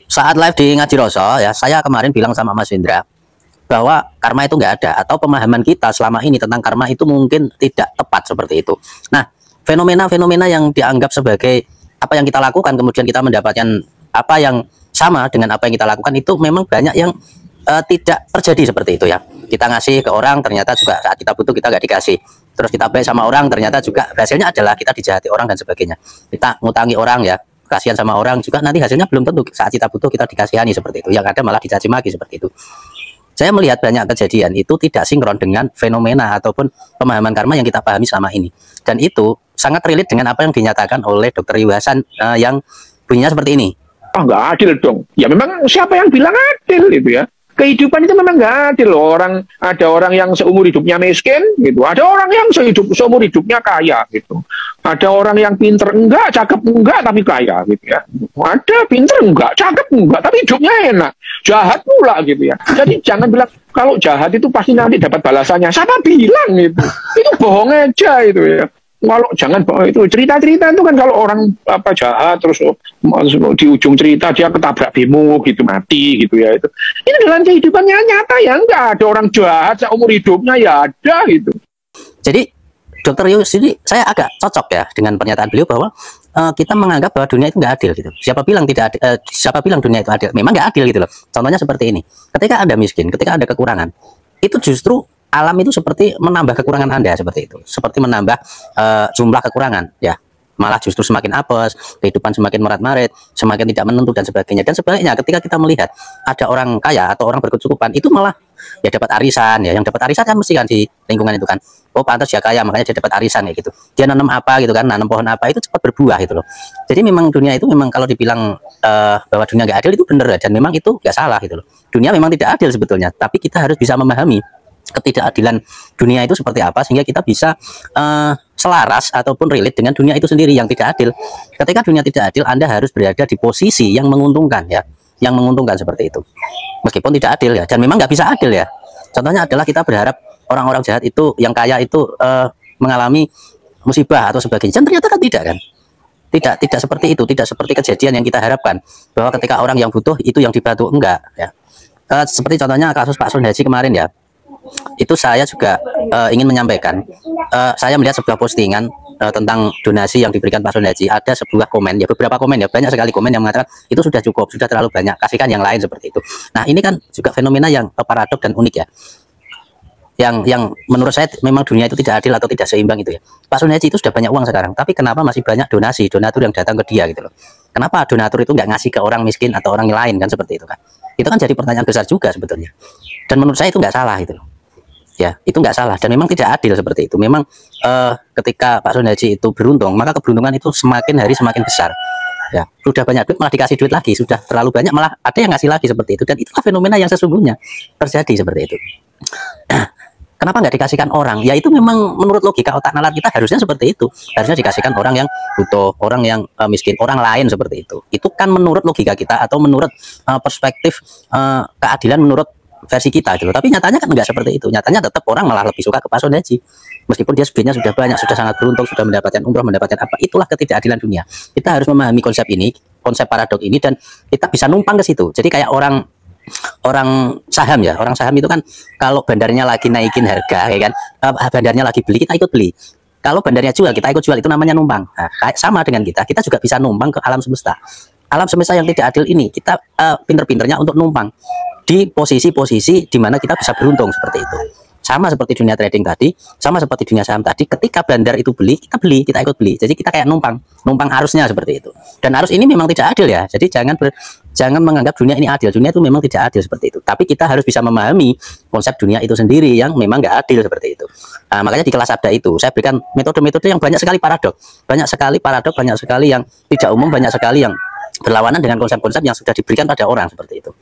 Saat live di Ngaji Roso ya, saya kemarin bilang sama Mas Indra bahwa karma itu nggak ada, atau pemahaman kita selama ini tentang karma itu mungkin tidak tepat seperti itu. Nah, fenomena-fenomena yang dianggap sebagai apa yang kita lakukan kemudian kita mendapatkan apa yang sama dengan apa yang kita lakukan itu memang banyak yang tidak terjadi seperti itu ya. Kita ngasih ke orang ternyata juga saat kita butuh kita nggak dikasih. Terus kita baik sama orang ternyata juga hasilnya adalah kita dijahati orang dan sebagainya. Kita ngutangi orang ya, kasihan sama orang juga nanti hasilnya belum tentu saat kita butuh kita dikasihani seperti itu. Yang ada malah dicaci maki seperti itu. Saya melihat banyak kejadian itu tidak sinkron dengan fenomena ataupun pemahaman karma yang kita pahami selama ini. Dan itu sangat relate dengan apa yang dinyatakan oleh Dr. Yu Hasan yang bunyinya seperti ini. Oh, nggak adil dong. Ya memang siapa yang bilang adil itu ya. Kehidupan itu memang nggak adil. Ada orang yang seumur hidupnya miskin gitu. Ada orang yang seumur hidupnya kaya gitu. Ada orang yang pinter enggak, cakep enggak tapi kaya gitu ya. Ada pinter enggak, cakep enggak tapi hidupnya enak. Jahat pula gitu ya. Jadi jangan bilang kalau jahat itu pasti nanti dapat balasannya. Siapa bilang gitu? Itu bohong aja itu ya. Kalau jangan itu cerita-cerita itu kan kalau orang apa jahat terus di ujung cerita dia ketabrak bemo gitu mati gitu ya, itu ini dalam kehidupannya nyata ya enggak ada orang jahat seumur hidupnya ya ada gitu. Jadi Dr. Yu ini saya agak cocok ya dengan pernyataan beliau bahwa kita menganggap bahwa dunia itu nggak adil gitu. Siapa bilang tidak adil, siapa bilang dunia itu adil? Memang nggak adil gitu loh. Contohnya seperti ini. Ketika Anda miskin, ketika ada kekurangan, itu justru alam itu seperti menambah kekurangan Anda seperti itu, seperti menambah jumlah kekurangan ya, malah justru semakin apes, kehidupan semakin merat-marit, semakin tidak menentu dan sebagainya. Dan sebaliknya ketika kita melihat ada orang kaya atau orang berkecukupan itu malah ya dapat arisan ya, yang dapat arisan kan mesti kan di lingkungan itu kan, oh pantas ya kaya makanya dia dapat arisan ya gitu, dia nanam apa gitu kan, nanam pohon apa itu cepat berbuah gitu loh. Jadi memang dunia itu memang kalau dibilang bahwa dunia nggak adil itu bener dan memang itu nggak salah gitu loh. Dunia memang tidak adil sebetulnya, tapi kita harus bisa memahami ketidakadilan dunia itu seperti apa sehingga kita bisa selaras ataupun relate dengan dunia itu sendiri yang tidak adil. Ketika dunia tidak adil, Anda harus berada di posisi yang menguntungkan ya, yang menguntungkan seperti itu. Meskipun tidak adil ya, dan memang nggak bisa adil ya. Contohnya adalah kita berharap orang-orang jahat itu, yang kaya itu mengalami musibah atau sebagainya. Dan ternyata kan tidak kan. Tidak seperti itu, tidak seperti kejadian yang kita harapkan bahwa ketika orang yang butuh itu yang dibantu, enggak ya. Seperti contohnya kasus Pak Sun Haji kemarin ya. Itu saya juga ingin menyampaikan, saya melihat sebuah postingan tentang donasi yang diberikan Pak Sun Haji. Ada sebuah komen ya, beberapa komen ya, banyak sekali komen yang mengatakan itu sudah cukup, sudah terlalu banyak, kasihkan yang lain seperti itu. Nah ini kan juga fenomena yang paradok dan unik ya, yang menurut saya memang dunia itu tidak adil atau tidak seimbang itu ya. Pak Sun Haji itu sudah banyak uang sekarang, tapi kenapa masih banyak donasi, donatur yang datang ke dia gitu loh. Kenapa donatur itu nggak ngasih ke orang miskin atau orang lain kan seperti itu kan. Itu kan jadi pertanyaan besar juga sebetulnya. Dan menurut saya itu nggak salah itu loh. Ya, itu nggak salah dan memang tidak adil seperti itu. Memang ketika Pak Sun Haji itu beruntung, maka keberuntungan itu semakin hari semakin besar. Ya, sudah banyak duit malah dikasih duit lagi, sudah terlalu banyak malah ada yang ngasih lagi seperti itu. Dan itulah fenomena yang sesungguhnya terjadi seperti itu. Kenapa nggak dikasihkan orang? Ya itu memang menurut logika otak nalar kita harusnya seperti itu. Harusnya dikasihkan orang yang butuh, orang yang miskin, orang lain seperti itu. Itu kan menurut logika kita atau menurut perspektif keadilan menurut versi kita gitu. Tapi nyatanya kan enggak seperti itu. Nyatanya tetap orang malah lebih suka ke Pak Sun Haji. Meskipun dia sebenarnya sudah banyak, sudah sangat beruntung, sudah mendapatkan umroh, mendapatkan apa. Itulah ketidakadilan dunia. Kita harus memahami konsep ini, konsep paradok ini, dan kita bisa numpang ke situ. Jadi kayak orang saham ya, orang saham itu kan kalau bandarnya lagi naikin harga ya kan, bandarnya lagi beli, kita ikut beli. Kalau bandarnya jual, kita ikut jual, itu namanya numpang. Nah, sama dengan kita juga bisa numpang ke alam semesta. Alam semesta yang tidak adil ini, kita pinter-pinternya untuk numpang di posisi-posisi di mana kita bisa beruntung seperti itu. Sama seperti dunia trading tadi, sama seperti dunia saham tadi, ketika bandar itu beli, kita ikut beli. Jadi kita kayak numpang arusnya seperti itu. Dan arus ini memang tidak adil ya. Jadi jangan menganggap dunia ini adil. Dunia itu memang tidak adil seperti itu. Tapi kita harus bisa memahami konsep dunia itu sendiri yang memang nggak adil seperti itu. Nah, makanya di kelas Sabda itu saya berikan metode-metode yang banyak sekali paradok, banyak sekali yang tidak umum, banyak sekali yang berlawanan dengan konsep-konsep yang sudah diberikan pada orang seperti itu.